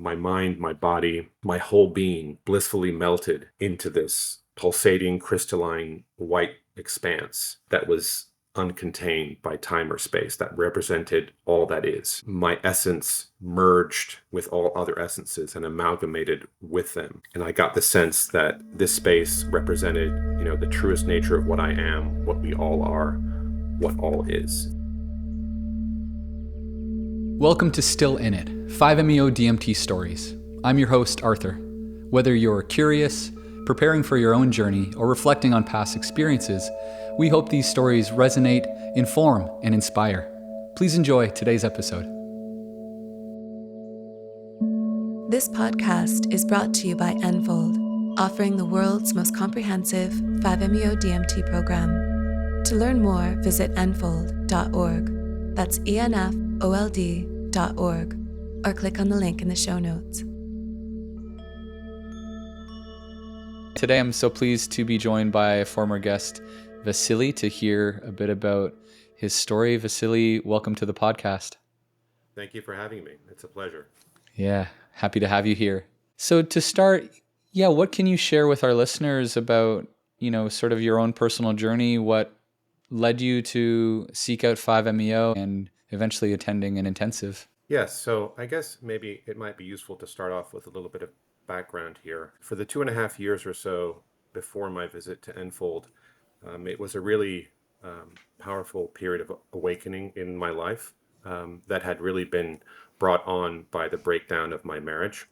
my mind, my body, my whole being blissfully melted into this pulsating, crystalline, white expanse that was uncontained by time or space, that represented all that is. My essence merged with all other essences and amalgamated with them. And I got the sense that this space represented, the truest nature of what I am, what we all are, what all is. Welcome to Still In It, 5-MeO DMT Stories. I'm your host, Arthur. Whether you're curious, preparing for your own journey, or reflecting on past experiences, we hope these stories resonate, inform, and inspire. Please enjoy today's episode. This podcast is brought to you by Enfold, offering the world's most comprehensive 5-MeO DMT program. To learn more, visit enfold.org. That's enfold.org, or click on the link in the show notes. Today I'm so pleased to be joined by a former guest, Vasily, to hear a bit about his story. Vasily, welcome to the podcast. Thank you for having me. It's a pleasure. Yeah, happy to have you here. So to start, what can you share with our listeners about, sort of your own personal journey? What led you to seek out 5-MeO and eventually attending an intensive? Yes, so I guess maybe it might be useful to start off with a little bit of background here. For the 2.5 years or so before my visit to Enfold, it was a really powerful period of awakening in my life that had really been brought on by the breakdown of my marriage.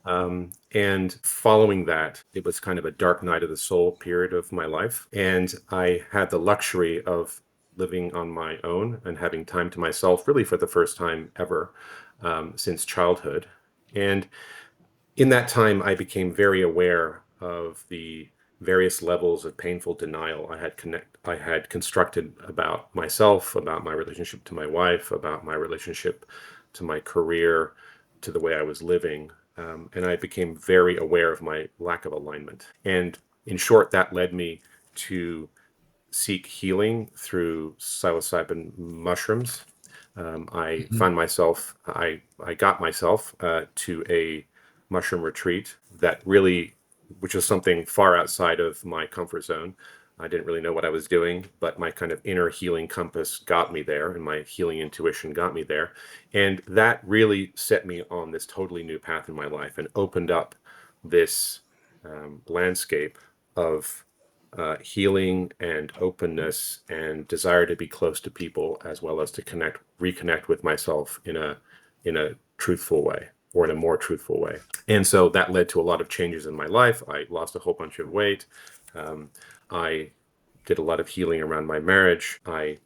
And following that, it was kind of a dark night of the soul period of my life. And I had the luxury of living on my own and having time to myself really for the first time ever since childhood. And in that time, I became very aware of the various levels of painful denial I had constructed about myself, about my relationship to my wife, about my relationship to my career, to the way I was living. And I became very aware of my lack of alignment. And in short, that led me to seek healing through psilocybin mushrooms. I got myself to a mushroom retreat which was something far outside of my comfort zone. I didn't really know what I was doing, but my kind of inner healing compass got me there, and my healing intuition got me there. And that really set me on this totally new path in my life and opened up this landscape of healing and openness and desire to be close to people, as well as to reconnect with myself in a truthful way, or in a more truthful way. And so that led to a lot of changes in my life. I lost a whole bunch of weight. I did a lot of healing around my marriage. I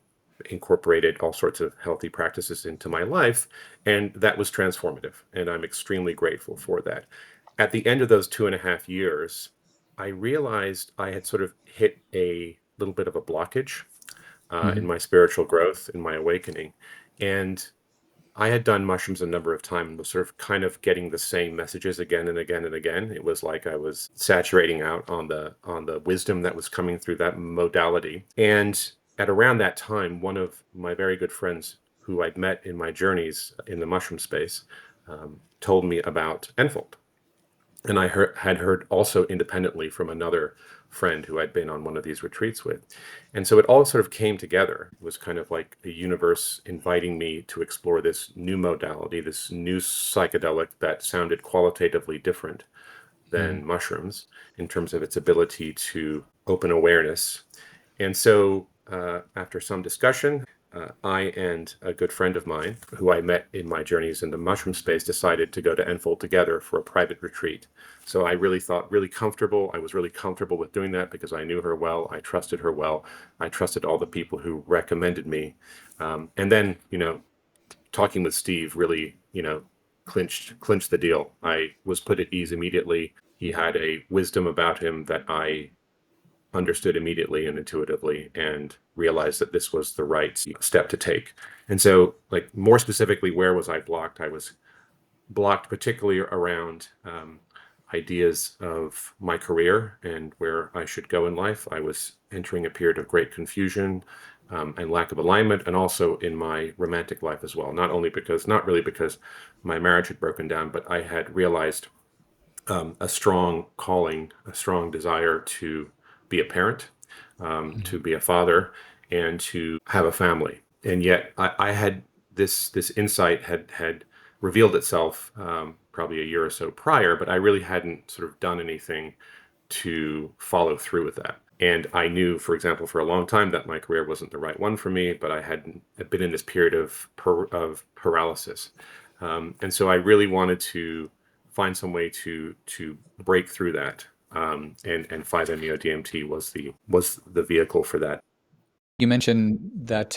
incorporated all sorts of healthy practices into my life, and that was transformative. And I'm extremely grateful for that. At the end of those 2.5 years, I realized I had sort of hit a little bit of a blockage in my spiritual growth, in my awakening. And I had done mushrooms a number of times and was sort of kind of getting the same messages again and again and again. It was like I was saturating out on the wisdom that was coming through that modality. And at around that time, one of my very good friends who I'd met in my journeys in the mushroom space told me about Enfold. And I had heard also independently from another friend who I'd been on one of these retreats with. And so it all sort of came together. It was kind of like the universe inviting me to explore this new modality, this new psychedelic that sounded qualitatively different than mushrooms in terms of its ability to open awareness. And so after some discussion, I and a good friend of mine who I met in my journeys in the mushroom space decided to go to Enfold together for a private retreat. So I really thought I was really comfortable with doing that because I knew her well. I trusted her well. I trusted all the people who recommended me. And then, talking with Steve really, clinched the deal. I was put at ease immediately. He had a wisdom about him that I understood immediately and intuitively, and realized that this was the right step to take. And so, like, more specifically, where was I blocked? I was blocked particularly around ideas of my career and where I should go in life. I was entering a period of great confusion. and lack of alignment, and also in my romantic life as well. Not really because my marriage had broken down, but I had realized a strong calling, a strong desire to be a parent, to be a father, and to have a family. And yet, I had this insight had revealed itself probably a year or so prior, but I really hadn't sort of done anything to follow through with that. And I knew, for example, for a long time that my career wasn't the right one for me, but I had been in this period of paralysis, and so I really wanted to find some way to break through that. And 5-MeO DMT was the vehicle for that. You mentioned that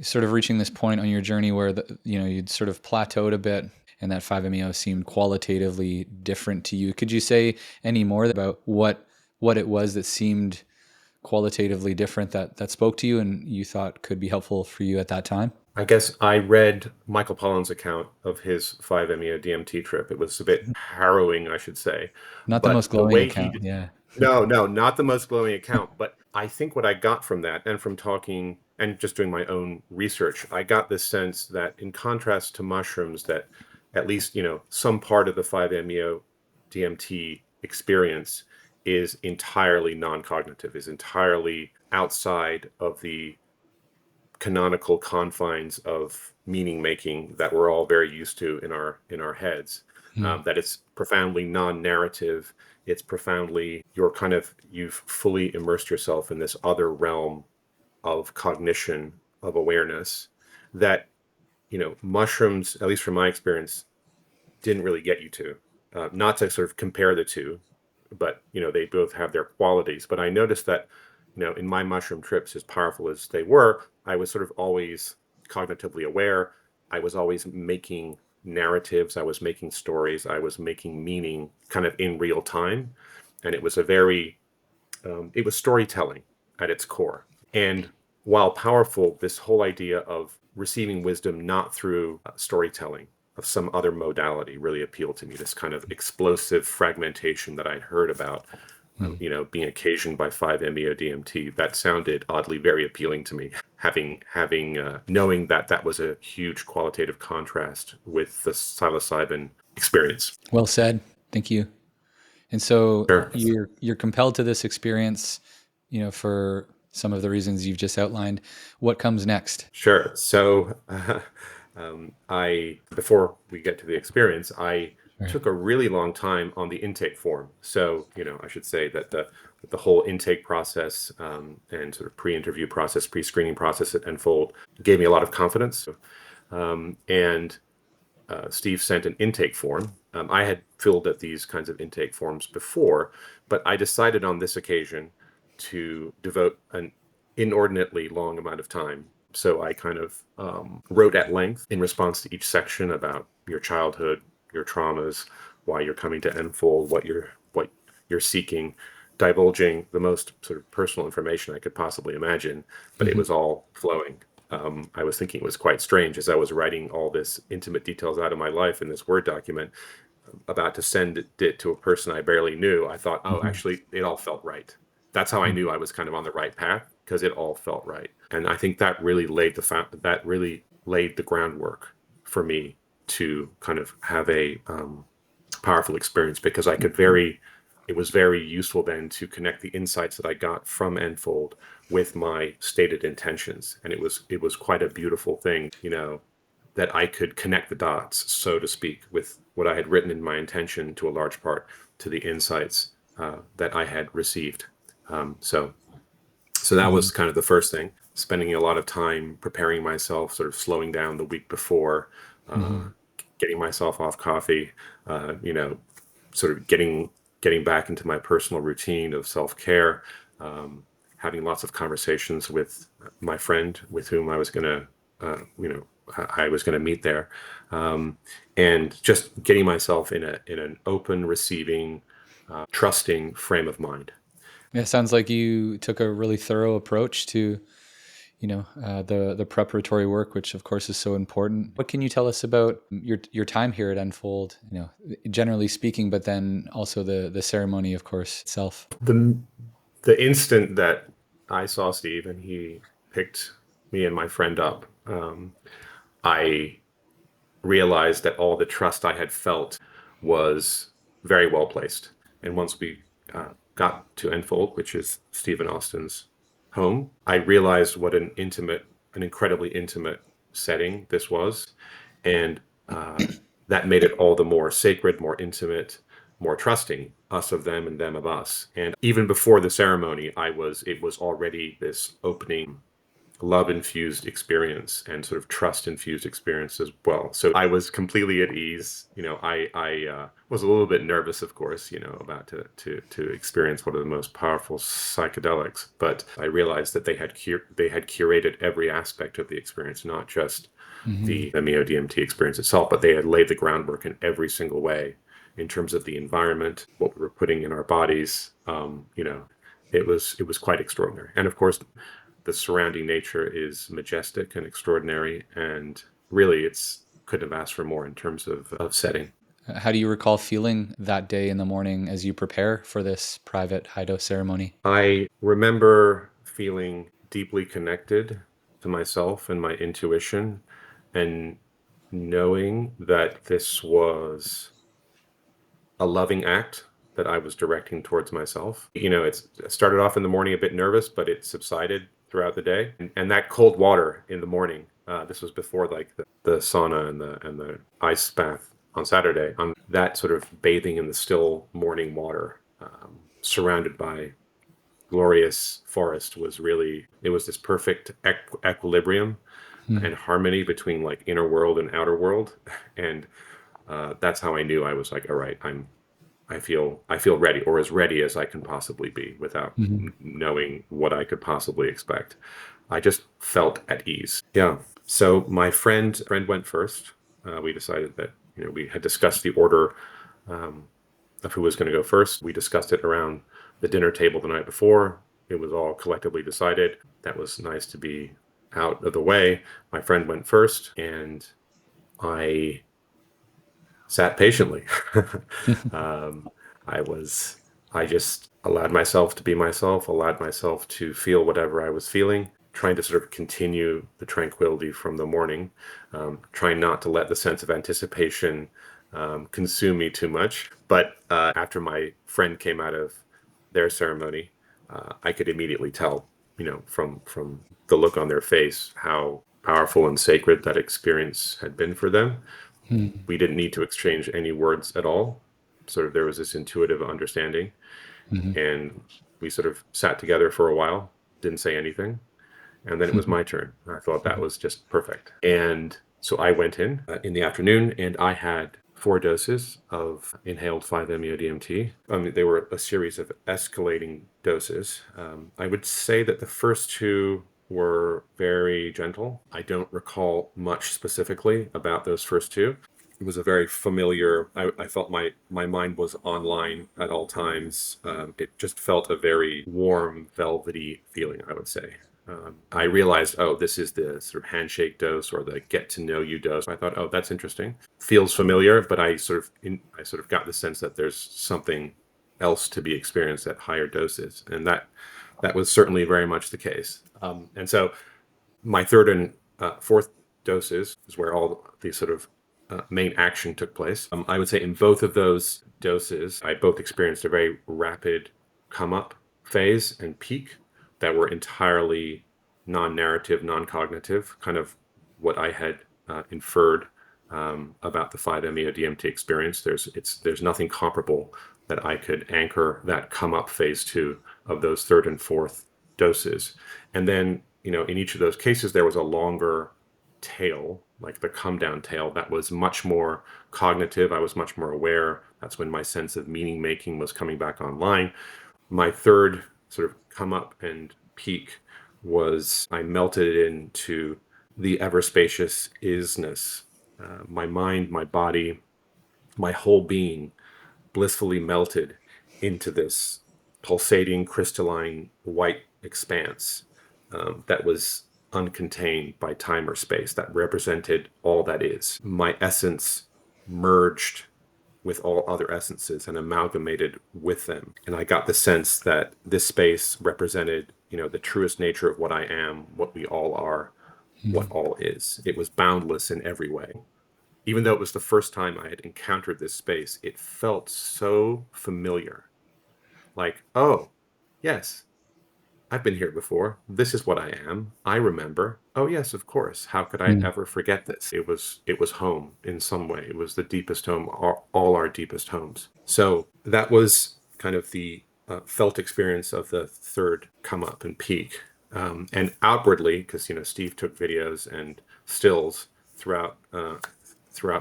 sort of reaching this point on your journey where you'd sort of plateaued a bit, and that 5-MeO seemed qualitatively different to you. Could you say any more about what it was that seemed qualitatively different that spoke to you and you thought could be helpful for you at that time? I guess I read Michael Pollan's account of his 5-MeO DMT trip. It was a bit harrowing, I should say, Not the most but the glowing way he account, yeah. No, no, not the most glowing account. But I think what I got from that, and from talking and just doing my own research, I got this sense that, in contrast to mushrooms, that at least, some part of the 5-MeO DMT experience is entirely non-cognitive, is entirely outside of the canonical confines of meaning making that we're all very used to in our heads. That it's profoundly non-narrative. It's profoundly you've fully immersed yourself in this other realm of cognition, of awareness, that mushrooms, at least from my experience, didn't really get you to. Not to sort of compare the two, but they both have their qualities. But I noticed that in my mushroom trips, as powerful as they were, I was sort of always cognitively aware. I was always making narratives. I was making stories. I was making meaning kind of in real time. And it was it was storytelling at its core. And while powerful, this whole idea of receiving wisdom not through storytelling, of some other modality, really appealed to me. This kind of explosive fragmentation that I'd heard about, being occasioned by 5-MeO DMT, that sounded oddly very appealing to me. Having knowing that was a huge qualitative contrast with the psilocybin experience. Well said. Thank you. And so Sure. you're compelled to this experience, for some of the reasons you've just outlined. What comes next? Sure. So, before we get to the experience, I Right. took a really long time on the intake form. So, I should say that the whole intake process, and sort of pre-interview process, pre-screening process at Enfold gave me a lot of confidence. And Steve sent an intake form. I had filled out these kinds of intake forms before, but I decided on this occasion to devote an inordinately long amount of time. So I kind of wrote at length in response to each section about your childhood, your traumas, why you're coming to Enfold, what you're seeking, divulging the most sort of personal information I could possibly imagine, but it was all flowing. I was thinking it was quite strange as I was writing all this intimate details out of my life in this Word document, about to send it to a person I barely knew. I thought, oh, actually, it all felt right. That's how I knew I was kind of on the right path, because it all felt right. And I think that really laid the groundwork for me to kind of have a powerful experience, because it was very useful then to connect the insights that I got from Enfold with my stated intentions. And it was quite a beautiful thing, that I could connect the dots, so to speak, with what I had written in my intention, to a large part, to the insights that I had received. So that was kind of the first thing, spending a lot of time preparing myself, sort of slowing down the week before, getting myself off coffee, sort of getting back into my personal routine of self-care, having lots of conversations with my friend with whom I was going to meet there, and just getting myself in an open, receiving, trusting frame of mind. Yeah, it sounds like you took a really thorough approach to, the preparatory work, which of course is so important. What can you tell us about your time here at Enfold? Generally speaking, but then also the ceremony, of course, itself. The instant that I saw Steve and he picked me and my friend up, I realized that all the trust I had felt was very well placed. And once we got to Enfold, which is Stephen Austin's home, I realized what an incredibly intimate setting this was. And that made it all the more sacred, more intimate, more trusting, us of them and them of us. And even before the ceremony, it was already this opening love infused experience and sort of trust infused experience as well. So I was completely at ease. I was a little bit nervous, of course, about to experience one of the most powerful psychedelics. But I realized that they had curated every aspect of the experience, not just the MEO DMT experience itself, but they had laid the groundwork in every single way in terms of the environment, what we were putting in our bodies. It was quite extraordinary. And of course, the surrounding nature is majestic and extraordinary, and really it's couldn't have asked for more in terms of setting. How do you recall feeling that day in the morning as you prepare for this private high dose ceremony? I remember feeling deeply connected to myself and my intuition, and knowing that this was a loving act that I was directing towards myself. It started off in the morning a bit nervous, but it subsided throughout the day. And that cold water in the morning, this was before like the sauna and the ice bath on Saturday, on that sort of bathing in the still morning water, surrounded by glorious forest it was this perfect equilibrium and harmony between like inner world and outer world. And that's how I knew I was like, all right, I feel ready, or as ready as I can possibly be without knowing what I could possibly expect. I just felt at ease. Yeah. So my friend went first. We decided that we had discussed the order of who was going to go first. We discussed it around the dinner table the night before. It was all collectively decided. That was nice to be out of the way. My friend went first, and I sat patiently. um, I just allowed myself to be myself, allowed myself to feel whatever I was feeling, trying to sort of continue the tranquility from the morning, trying not to let the sense of anticipation consume me too much. But after my friend came out of their ceremony, I could immediately tell, from the look on their face, how powerful and sacred that experience had been for them. We didn't need to exchange any words at all. Sort of there was this intuitive understanding, and we sort of sat together for a while, didn't say anything, and then it was my turn. I thought that was just perfect. And so I went in the afternoon, and I had 4 doses of inhaled 5-MeO DMT. They were a series of escalating doses. I would say that the first 2 were very gentle. I don't recall much specifically about those first 2. It was a very familiar, I felt my mind was online at all times. It just felt a very warm, velvety feeling, I would say. I realized, oh, this is the sort of handshake dose or the get to know you dose. I thought, oh, that's interesting. Feels familiar, but I sort of got the sense that there's something else to be experienced at higher doses, and that was certainly very much the case. And so my third and fourth doses is where all the sort of main action took place. I would say in both of those doses, I both experienced a very rapid come up phase and peak that were entirely non-narrative, non-cognitive, kind of what I had inferred about the 5-MeO DMT experience. There's nothing comparable that I could anchor that come up phase 2 of those third and fourth doses. And then, in each of those cases, there was a longer tail, like the come down tail, that was much more cognitive. I was much more aware. That's when my sense of meaning making was coming back online. My third sort of come up and peak was I melted into the ever spacious isness. My mind, my body, my whole being blissfully melted into this pulsating, crystalline white expanse that was uncontained by time or space, that represented all that is. My essence merged with all other essences and amalgamated with them. And I got the sense that this space represented, the truest nature of what I am, what we all are, what all is. It was boundless in every way. Even though it was the first time I had encountered this space, it felt so familiar. Like, oh, yes, I've been here before. This is what I am. I remember. Oh yes, of course. How could I Mm. ever forget this? It was home in some way. It was the deepest home, all our deepest homes. So that was kind of the felt experience of the third come up and peak. And outwardly, because Steve took videos and stills throughout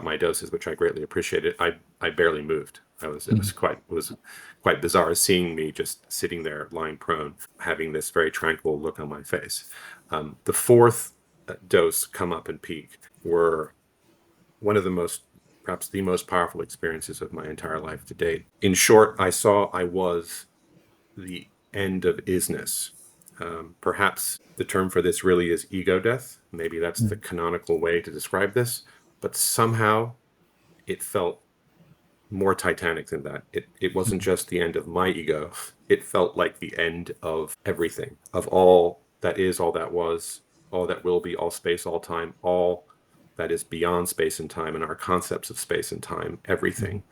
my doses, which I greatly appreciated. I barely moved. It was quite bizarre seeing me just sitting there lying prone, having this very tranquil look on my face. The fourth dose, come up and peak, were one of perhaps the most powerful experiences of my entire life to date. In short, I saw I was the end of isness. Perhaps the term for this really is ego death. Maybe that's the canonical way to describe this, but somehow it felt more titanic than that. It wasn't just the end of my ego. It felt like the end of everything, of all that is, all that was, all that will be, all space, all time, all that is beyond space and time and our concepts of space and time, everything.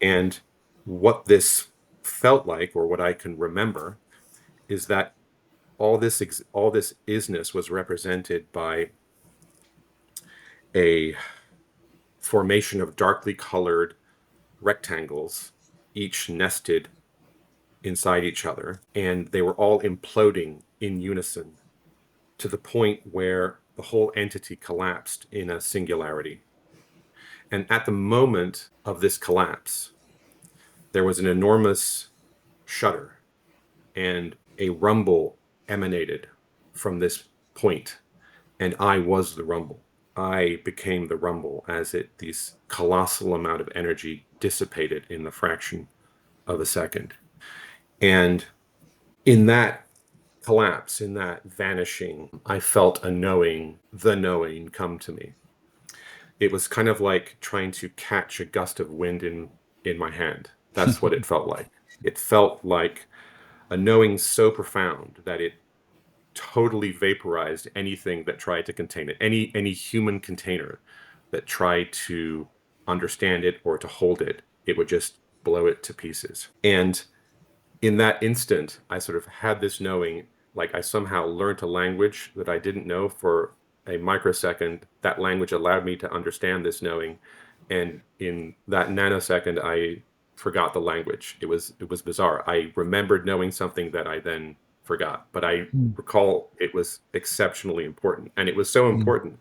And what this felt like, or what I can remember, is that all this isness was represented by a formation of darkly colored rectangles, each nested inside each other, and they were all imploding in unison to the point where the whole entity collapsed in a singularity. And at the moment of this collapse, there was an enormous shudder, and a rumble emanated from this point, and I was the rumble. I became the rumble as this colossal amount of energy dissipated in the fraction of a second. And in that collapse, in that vanishing, I felt the knowing come to me. It was kind of like trying to catch a gust of wind in my hand. That's what it felt like. It felt like a knowing so profound that it totally vaporized anything that tried to contain it, any human container that tried to understand it or to hold it. It would just blow it to pieces. And in that instant, I sort of had this knowing, like I somehow learned a language that I didn't know for a microsecond. That language allowed me to understand this knowing. And in that nanosecond, I forgot the language. It was bizarre. I remembered knowing something that I then forgot, but I recall it was exceptionally important. And it was so important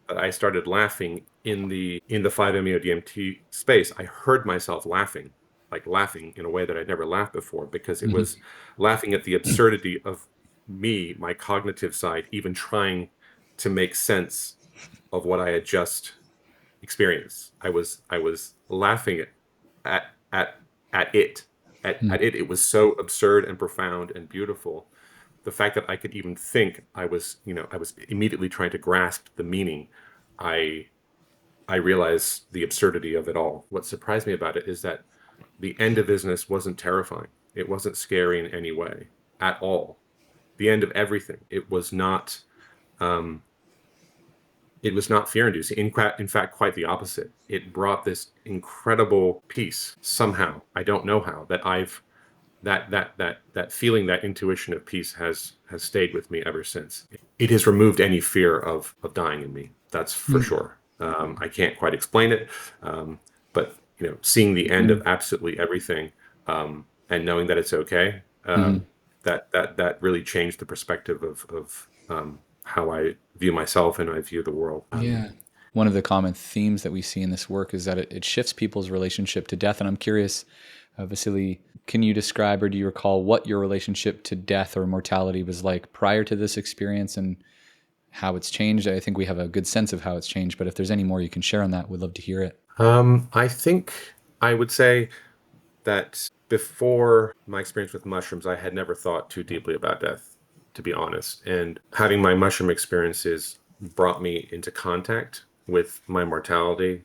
that I started laughing in the 5-MeO DMT space. I heard myself laughing, like laughing in a way that I'd never laughed before, because it was laughing at the absurdity of me, my cognitive side, even trying to make sense of what I had just experienced. I was laughing at it. At it. It was so absurd and profound and beautiful. The fact that I could even think, I was immediately trying to grasp the meaning. I realized the absurdity of it all. What surprised me about it is that the end of business wasn't terrifying. It wasn't scary in any way at all. The end of everything. It was not fear-inducing. In fact, quite the opposite. It brought this incredible peace somehow. I don't know how. That feeling, that intuition of peace has stayed with me ever since. It has removed any fear of dying in me. That's for sure. I can't quite explain it, but seeing the end of absolutely everything, and knowing that it's okay, that really changed the perspective of how I view myself and I view the world. Yeah. One of the common themes that we see in this work is that it shifts people's relationship to death. And I'm curious, Vasily, can you describe, or do you recall what your relationship to death or mortality was like prior to this experience and how it's changed? I think we have a good sense of how it's changed, but if there's any more you can share on that, we'd love to hear it. I think I would say that before my experience with mushrooms, I had never thought too deeply about death, to be honest. And having my mushroom experiences brought me into contact with my mortality,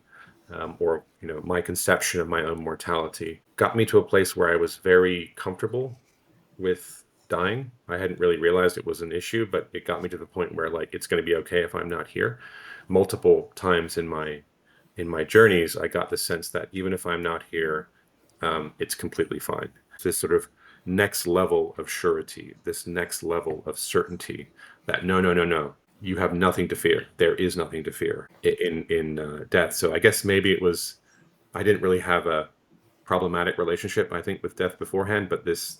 or my conception of my own mortality, got me to a place where I was very comfortable with dying. I hadn't really realized it was an issue, but it got me to the point where like it's going to be okay if I'm not here. Multiple times in my journeys, I got the sense that even if I'm not here, it's completely fine. This sort of next level of surety, this next level of certainty that no, no, no, no, you have nothing to fear. There is nothing to fear in death. So I guess maybe it was I didn't really have a problematic relationship, I think, with death beforehand, but this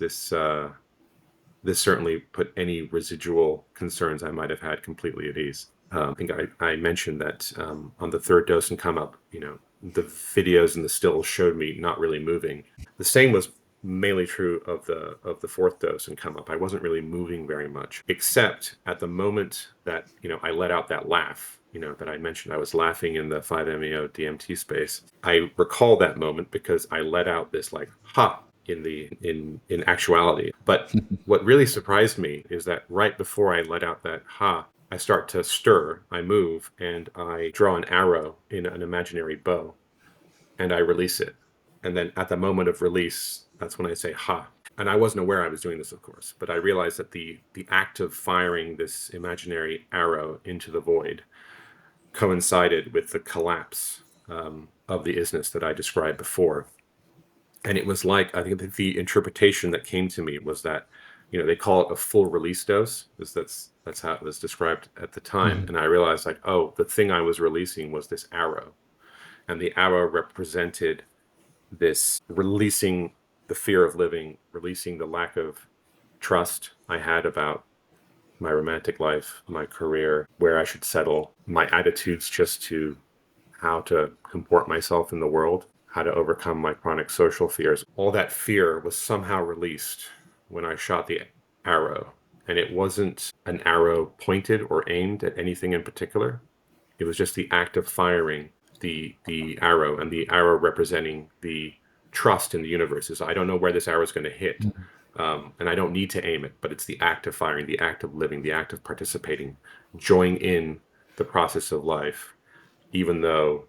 certainly put any residual concerns I might have had completely at ease. I think I mentioned that on the third dose and come up, the videos and the stills showed me not really moving. The same was mainly true of the fourth dose and come up. I wasn't really moving very much, except at the moment that I let out that laugh. That I mentioned, I was laughing in the 5-MeO DMT space. I recall that moment because I let out this like ha in actuality. But what really surprised me is that right before I let out that ha, I start to stir, I move, and I draw an arrow in an imaginary bow, and I release it. And then at the moment of release, that's when I say ha. And I wasn't aware I was doing this, of course, but I realized that the act of firing this imaginary arrow into the void coincided with the collapse of the isness that I described before. And it was like, I think that the interpretation that came to me was that, they call it a full release dose, because that's how it was described at the time. Mhm. And I realized like, oh, the thing I was releasing was this arrow. And the arrow represented this releasing the fear of living, releasing the lack of trust I had about my romantic life, my career, where I should settle, my attitudes just to how to comport myself in the world, how to overcome my chronic social fears. All that fear was somehow released when I shot the arrow. And it wasn't an arrow pointed or aimed at anything in particular. It was just the act of firing the arrow, and the arrow representing the trust in the universe. Is I don't know where this arrow is going to hit, and I don't need to aim it, but it's the act of firing, the act of living, the act of participating, join in the process of life, even though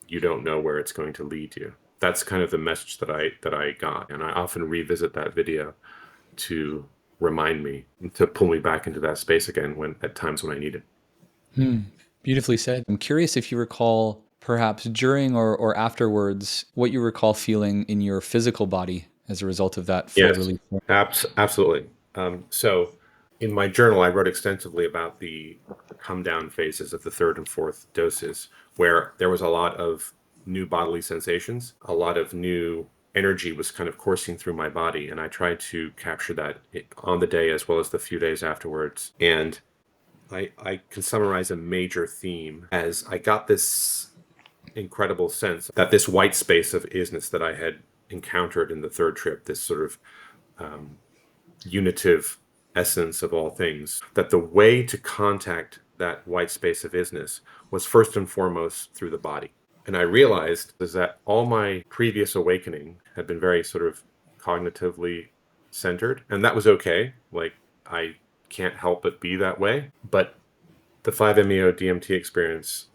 you don't know where it's going to lead you. That's kind of the message that I got, and I often revisit that video to remind me, to pull me back into that space again when at times when I need it. Beautifully said. I'm curious if you recall, perhaps during or afterwards, what you recall feeling in your physical body as a result of that full Yes, release. absolutely. So in my journal, I wrote extensively about the come down phases of the third and fourth doses, where there was a lot of new bodily sensations, a lot of new energy was kind of coursing through my body. And I tried to capture that on the day as well as the few days afterwards. And I can summarize a major theme as I got this incredible sense that this white space of isness that I had encountered in the third trip, this sort of unitive essence of all things, that the way to contact that white space of isness was first and foremost through the body. And I realized is that all my previous awakening had been very sort of cognitively centered, and that was okay. Like I can't help but be that way. But the 5-MeO DMT experience,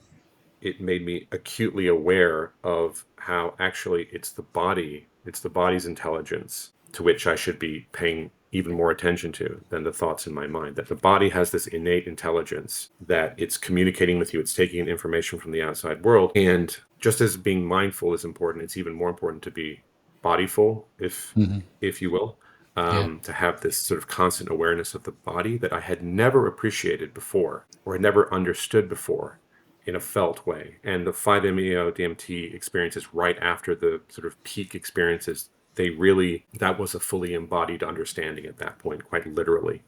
it made me acutely aware of how actually it's the body's intelligence to which I should be paying even more attention to than the thoughts in my mind. That the body has this innate intelligence, that it's communicating with you, it's taking in information from the outside world. And just as being mindful is important, it's even more important to be bodyful, if you will. Yeah. To have this sort of constant awareness of the body that I had never appreciated before or had never understood before in a felt way. And the 5-MeO DMT experiences right after the sort of peak experiences, that was a fully embodied understanding at that point, quite literally.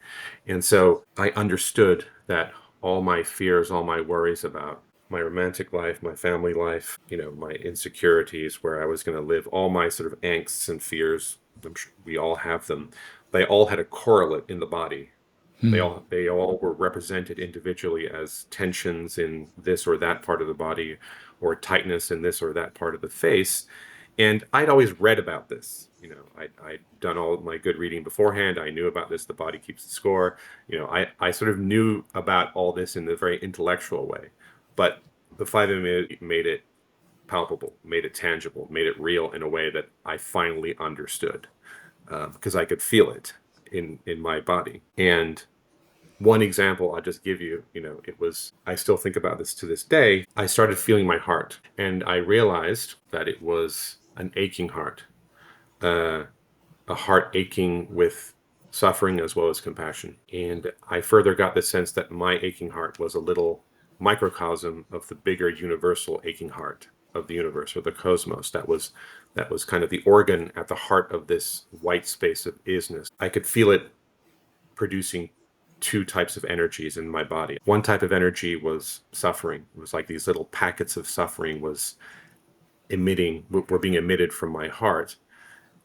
And so I understood that all my fears, all my worries about my romantic life, my family life, my insecurities, where I was going to live, all my sort of angsts and fears, I'm sure we all have them. They all had a correlate in the body. They all were represented individually as tensions in this or that part of the body, or tightness in this or that part of the face. And I'd always read about this. I'd done all of my good reading beforehand. I knew about this. The body keeps the score. I sort of knew about all this in a very intellectual way. But the 5-MeO made it palpable, made it tangible, made it real in a way that I finally understood, because I could feel it in my body. And one example I'll just give you, it was, I still think about this to this day. I started feeling my heart, and I realized that it was an aching heart, uh, a heart aching with suffering as well as compassion. And I further got the sense that my aching heart was a little microcosm of the bigger universal aching heart of the universe, or the cosmos, that was kind of the organ at the heart of this white space of isness. I could feel it producing two types of energies in my body. One type of energy was suffering. It was like these little packets of suffering were being emitted from my heart.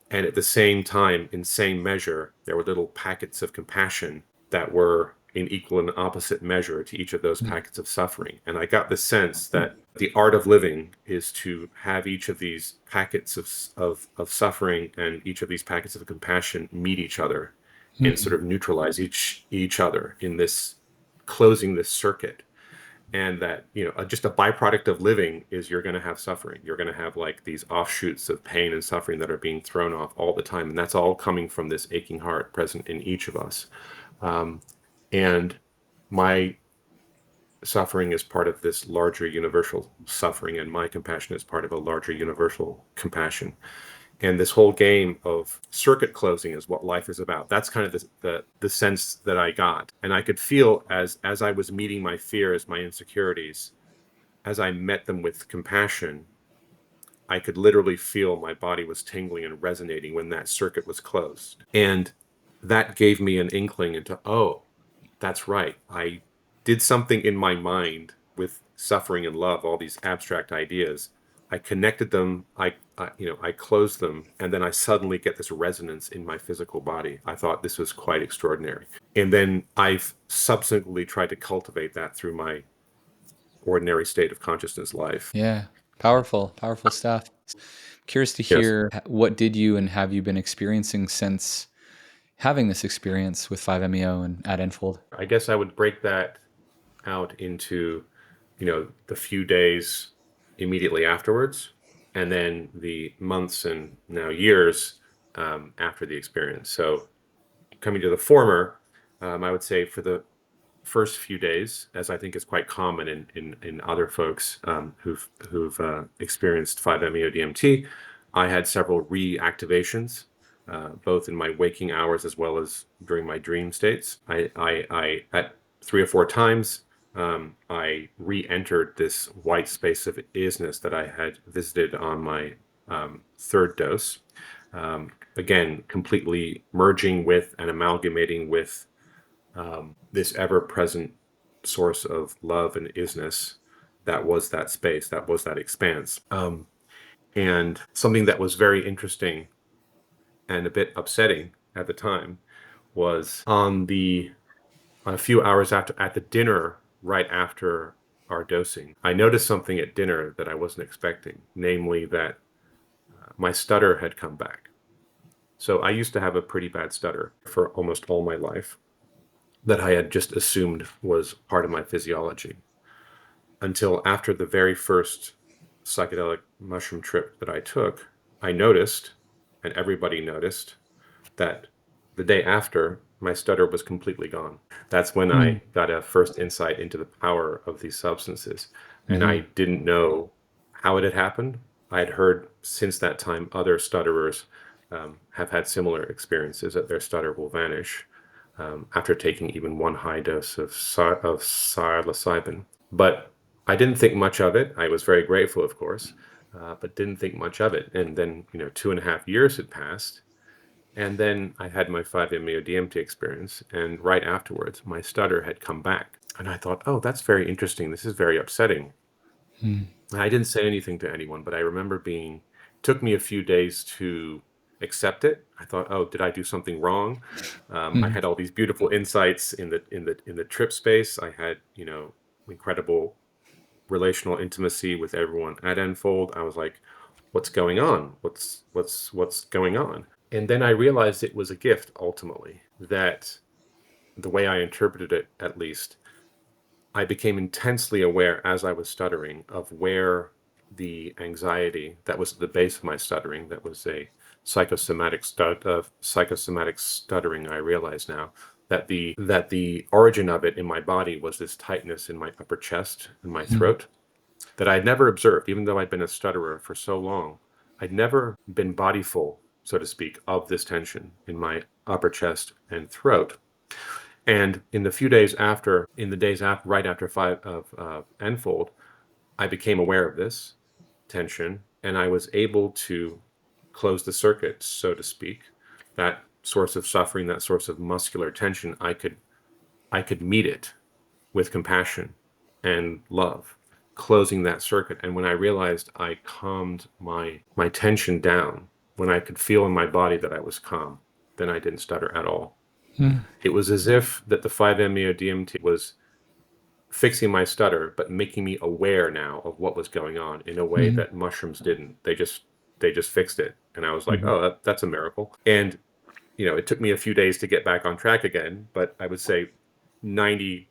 And at the same time, in same measure, there were little packets of compassion that were in equal and opposite measure to each of those packets of suffering. And I got the sense that the art of living is to have each of these packets of suffering and each of these packets of compassion meet each other and sort of neutralize each other in this, closing this circuit. And that, just a byproduct of living is you're going to have suffering. You're going to have like these offshoots of pain and suffering that are being thrown off all the time. And that's all coming from this aching heart present in each of us. And my suffering is part of this larger universal suffering, and my compassion is part of a larger universal compassion. And this whole game of circuit closing is what life is about. That's kind of the sense that I got. And I could feel as I was meeting my fears, my insecurities, as I met them with compassion, I could literally feel my body was tingling and resonating when that circuit was closed. And that gave me an inkling into, oh, that's right. I did something in my mind with suffering and love, all these abstract ideas. I connected them, I closed them, and then I suddenly get this resonance in my physical body. I thought this was quite extraordinary. And then I've subsequently tried to cultivate that through my ordinary state of consciousness life. Yeah. Powerful, powerful stuff. Curious to Yes. hear what did you and have you been experiencing since having this experience with 5-MeO and at Enfold? I guess I would break that out into, the few days immediately afterwards, and then the months and now years after the experience. So coming to the former, I would say for the first few days, as I think is quite common in other folks who've experienced 5-MeO DMT, I had several reactivations, both in my waking hours as well as during my dream states. I at 3 or 4 times, I re-entered this white space of isness that I had visited on my third dose. Again, completely merging with and amalgamating with this ever-present source of love and isness that was that space, that was that expanse. And something that was very interesting and a bit upsetting at the time was a few hours after, at the dinner right after our dosing, I noticed something at dinner that I wasn't expecting, namely that my stutter had come back. So I used to have a pretty bad stutter for almost all my life that I had just assumed was part of my physiology, until after the very first psychedelic mushroom trip that I took, I noticed, and everybody noticed, that the day after, my stutter was completely gone. That's when I got a first insight into the power of these substances. And I didn't know how it had happened. I had heard since that time other stutterers have had similar experiences, that their stutter will vanish after taking even one high dose of psilocybin. But I didn't think much of it. I was very grateful, of course, but didn't think much of it. And then, 2.5 years had passed. And then I had my 5-MeO DMT experience. And right afterwards, my stutter had come back. And I thought, oh, that's very interesting. This is very upsetting. I didn't say anything to anyone, but I remember took me a few days to accept it. I thought, oh, did I do something wrong? I had all these beautiful insights in the trip space. I had, incredible relational intimacy with everyone at Enfold. I was like, what's going on? What's going on? And then I realized it was a gift, ultimately, that the way I interpreted it, at least, I became intensely aware as I was stuttering of where the anxiety that was at the base of my stuttering, that was a psychosomatic stuttering. I realize now that the origin of it in my body was this tightness in my upper chest and my throat that I'd never observed, even though I'd been a stutterer for so long. I'd never been body full, so to speak, of this tension in my upper chest and throat. And in the days after, right after five of Enfold, I became aware of this tension, and I was able to close the circuit, so to speak. That source of suffering, that source of muscular tension, I could meet it with compassion and love, closing that circuit. And when I realized I calmed my tension down, when I could feel in my body that I was calm, then I didn't stutter at all. It was as if that the 5-MeO DMT was fixing my stutter, but making me aware now of what was going on in a way that mushrooms didn't. They just fixed it, and I was like, oh, that's a miracle. And it took me a few days to get back on track again, but I would say 95%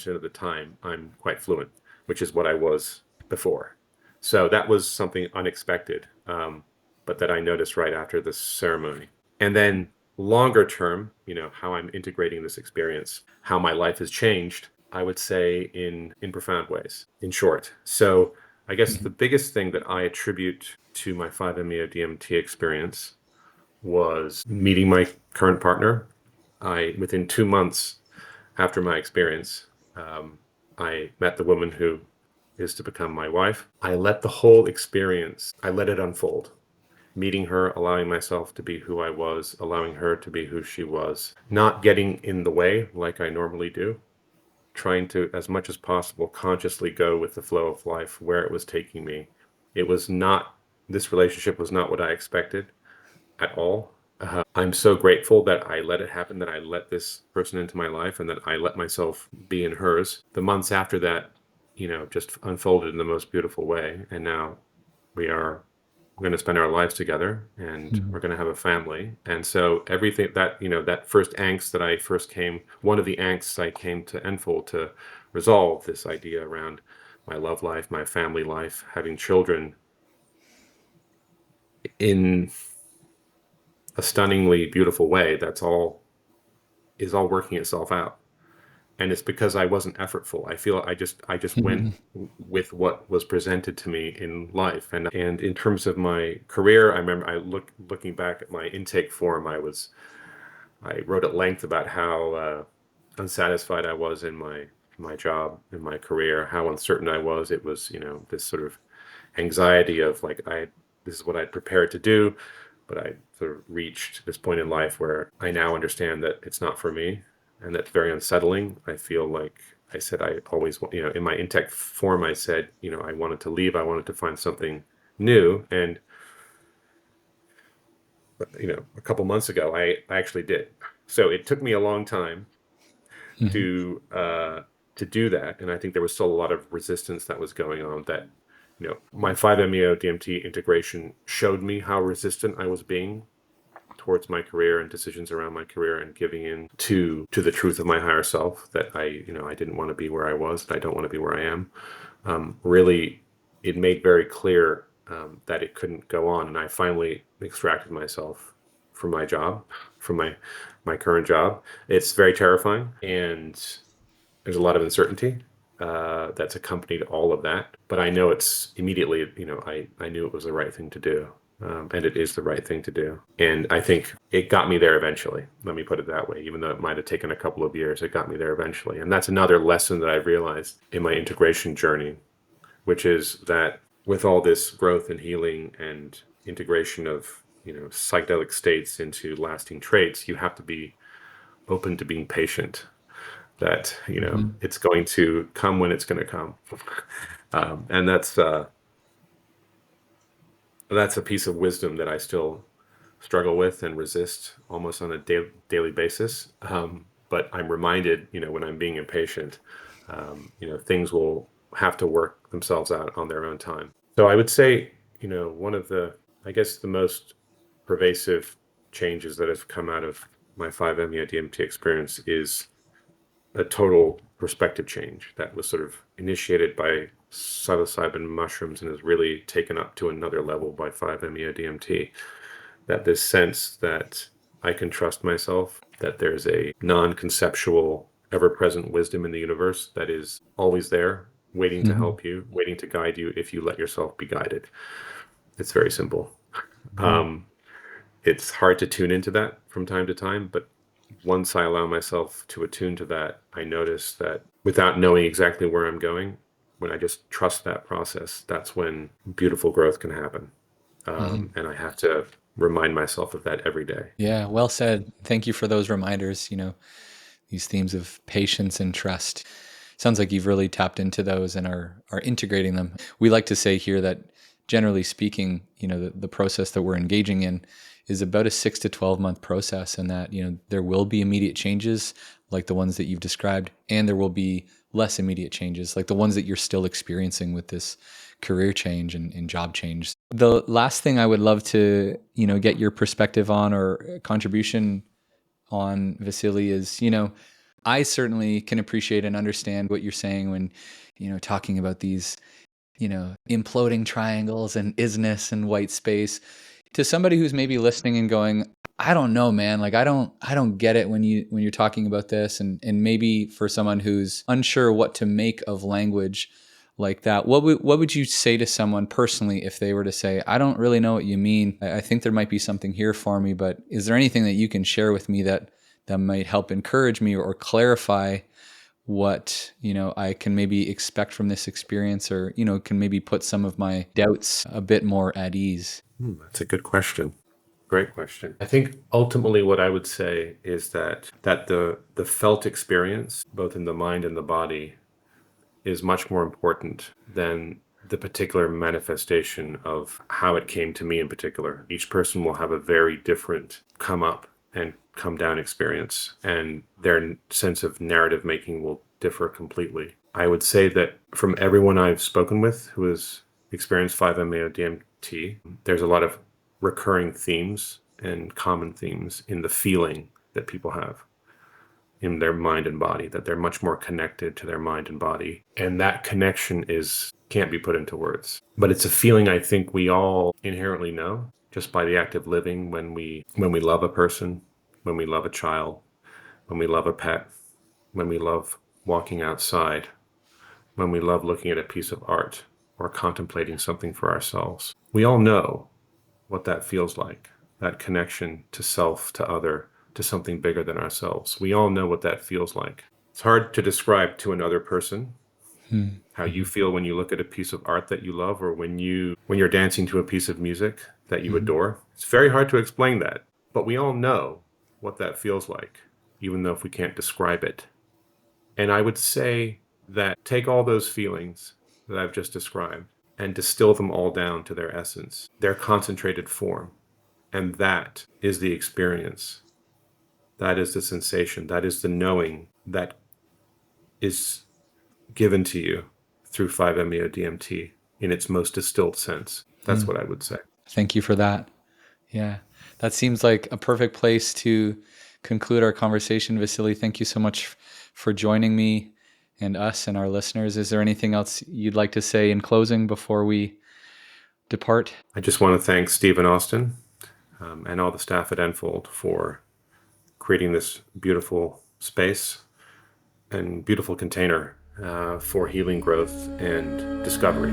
of the time I'm quite fluent, which is what I was before. So that was something unexpected, but that I noticed right after this ceremony. And then longer term, how I'm integrating this experience, how my life has changed, I would say in profound ways, in short. So I guess the biggest thing that I attribute to my 5-MeO DMT experience was meeting my current partner. Within 2 months after my experience, I met the woman who is to become my wife. I let the whole experience, I let it unfold. Meeting her, allowing myself to be who I was, allowing her to be who she was, not getting in the way like I normally do, trying to, as much as possible, consciously go with the flow of life where it was taking me. This relationship was not what I expected at all. I'm so grateful that I let it happen, that I let this person into my life, and that I let myself be in hers. The months after that, just unfolded in the most beautiful way. And now we're going to spend our lives together, and we're going to have a family. And so everything that first angst that I first came, one of the angsts I came to Enfold to resolve, this idea around my love life, my family life, having children, in a stunningly beautiful way, is all working itself out. And it's because I wasn't effortful. I feel I just went with what was presented to me in life. And in terms of my career, I remember looking back at my intake form, I wrote at length about how unsatisfied I was in my job, in my career, how uncertain I was. It was, this sort of anxiety of like, this is what I'd prepared to do, but I sort of reached this point in life where I now understand that it's not for me. And that's very unsettling. I feel like I said, I always, in my intake form, I said, I wanted to leave. I wanted to find something new. And, a couple months ago, I actually did. So it took me a long time to do that. And I think there was still a lot of resistance that was going on that, my 5-MeO DMT integration showed me how resistant I was being towards my career and decisions around my career, and giving in to the truth of my higher self, that I didn't want to be where I was, and I don't want to be where I am. Really, it made very clear that it couldn't go on. And I finally extracted myself from my job, from my current job. It's very terrifying, and there's a lot of uncertainty that's accompanied all of that. But I know it's immediately, I knew it was the right thing to do. And it is the right thing to do. And I think it got me there eventually. Let me put it that way. Even though it might have taken a couple of years, it got me there eventually. And that's another lesson that I've realized in my integration journey, which is that with all this growth and healing and integration of, psychedelic states into lasting traits, you have to be open to being patient. That, it's going to come when it's going to come. And that's a piece of wisdom that I still struggle with and resist almost on a daily basis. But I'm reminded, when I'm being impatient, things will have to work themselves out on their own time. So I would say, one of the most pervasive changes that have come out of my 5-MeO DMT experience is a total perspective change that was sort of initiated by psilocybin mushrooms and is really taken up to another level by 5-MeO-DMT. That this sense that I can trust myself, that there's a non-conceptual, ever-present wisdom in the universe that is always there, waiting to help you, waiting to guide you if you let yourself be guided. It's very simple. It's hard to tune into that from time to time, but once I allow myself to attune to that, I notice that without knowing exactly where I'm going, when I just trust that process, that's when beautiful growth can happen. And I have to remind myself of that every day. Yeah, well said. Thank you for those reminders, these themes of patience and trust. Sounds like you've really tapped into those and are integrating them. We like to say here that generally speaking, the process that we're engaging in is about a 6 to 12 month process, and that, there will be immediate changes like the ones that you've described, and there will be less immediate changes like the ones that you're still experiencing with this career change and job change. The last thing I would love to, get your perspective on or contribution on, Vasily, is, I certainly can appreciate and understand what you're saying when, talking about these, imploding triangles and isness and white space. To somebody who's maybe listening and going, I don't know, man, like I don't get it when you're talking about this, and maybe for someone who's unsure what to make of language like that, what would you say to someone personally if they were to say, I don't really know what you mean, I think there might be something here for me, but is there anything that you can share with me that might help encourage me or clarify what, I can maybe expect from this experience, or, can maybe put some of my doubts a bit more at ease? That's a good question. Great question. I think ultimately what I would say is that the felt experience, both in the mind and the body, is much more important than the particular manifestation of how it came to me in particular. Each person will have a very different come up and come down experience, and their sense of narrative making will differ completely. I would say that from everyone I've spoken with who has experienced 5-MeO-DMT, there's a lot of recurring themes and common themes in the feeling that people have in their mind and body, that they're much more connected to their mind and body. And that connection can't be put into words. But it's a feeling I think we all inherently know just by the act of living, when we love a person, when we love a child, when we love a pet, when we love walking outside, when we love looking at a piece of art or contemplating something for ourselves. We all know what that feels like, that connection to self, to other, to something bigger than ourselves. We all know what that feels like. It's hard to describe to another person how you feel when you look at a piece of art that you love, or when you're dancing to a piece of music that you adore. It's very hard to explain that, but we all know what that feels like, even though if we can't describe it. And I would say that take all those feelings that I've just described and distill them all down to their essence, their concentrated form. And that is the experience. That is the sensation. That is the knowing that is given to you through 5-MeO-DMT in its most distilled sense. That's what I would say. Thank you for that. Yeah, that seems like a perfect place to conclude our conversation, Vasily. Thank you so much for joining me and us and our listeners. Is there anything else you'd like to say in closing before we depart? I just want to thank Steve and Austin and all the staff at Enfold for creating this beautiful space and beautiful container for healing, growth, and discovery.